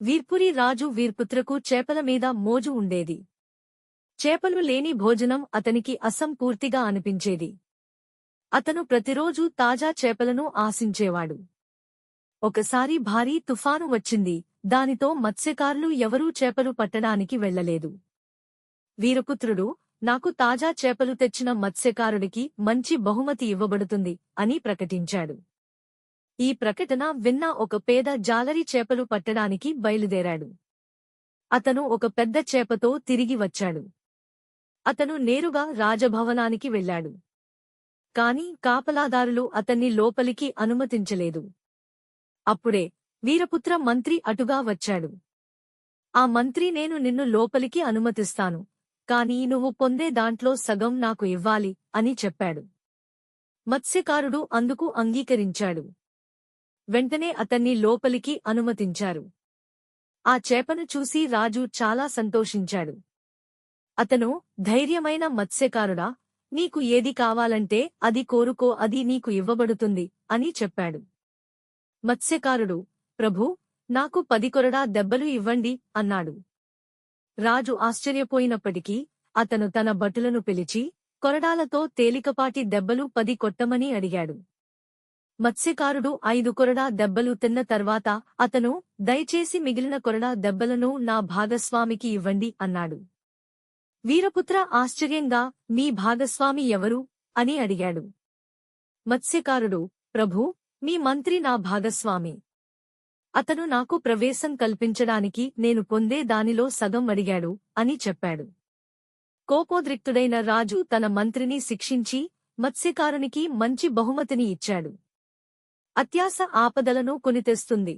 వీర్పురి రాజు వీర్పుత్రకు చేపల మీద మోజు ఉండేది. చేపలు లేని భోజనం అతనికి అసంపూర్తిగా అనిపించేది. అతను ప్రతిరోజూ తాజా చేపలను ఆశించేవాడు. ఒకసారి భారీ తుఫాను వచ్చింది. దానితో మత్స్యకారులు ఎవరూ చేపలు పట్టడానికి వెళ్లలేదు. వీరపుత్రుడు, నాకు తాజా చేపలు తెచ్చిన మత్స్యకారుడికి మంచి బహుమతి ఇవ్వబడుతుంది అని ప్రకటించాడు. ఈ ప్రకటన విన్న ఒక పేద జాలరి చేపలు పట్టడానికి బయలుదేరాడు. అతను ఒక పెద్ద చేపతో తిరిగి వచ్చాడు. అతను నేరుగా రాజభవనానికి వెళ్లాడు. కాని కాపలాదారులు అతన్ని లోపలికి అనుమతించలేదు. అప్పుడే వీరపుత్ర మంత్రి అటుగా వచ్చాడు. ఆ మంత్రి, నేను నిన్ను లోపలికి అనుమతిస్తాను, కాని నువ్వు పొందే దాంట్లో సగం నాకు ఇవ్వాలి అని చెప్పాడు. మత్స్యకారుడు అందుకు అంగీకరించాడు. వెంటనే అతన్ని లోపలికి అనుమతించారు. ఆ చేపను చూసి రాజు చాలా సంతోషించాడు. అతను, ధైర్యమైన మత్స్యకారుడా, నీకు ఏది కావాలంటే అది కోరుకో, అది నీకు ఇవ్వబడుతుంది అని చెప్పాడు. మత్స్యకారుడు, ప్రభూ, నాకు 10 కొరడా దెబ్బలు ఇవ్వండి అన్నాడు. రాజు ఆశ్చర్యపోయినప్పటికీ అతను తన భటులను పిలిచి కొరడాలతో తేలికపాటి దెబ్బలు 10 కొట్టమని అడిగాడు. మత్స్యకారుడు 5 కొరడా దెబ్బలు తిన్న తర్వాత అతను, దయచేసి మిగిలిన కొరడా దెబ్బలను నా భాగస్వామికి ఇవ్వండి అన్నాడు. వీరపుత్ర ఆశ్చర్యంగా, మీ భాగస్వామి ఎవరు అని అడిగాడు. మత్స్యకారుడు, ప్రభూ, మీ మంత్రి నా భాగస్వామి. అతను నాకు ప్రవేశం కల్పించడానికి నేను పొందే దానిలో సగం అడిగాడు అని చెప్పాడు. కోపోద్రిక్తుడైన రాజు తన మంత్రిని శిక్షించి మత్స్యకారునికి మంచి బహుమతిని ఇచ్చాడు. అత్యాశ ఆపదలను కొనితెస్తుంది.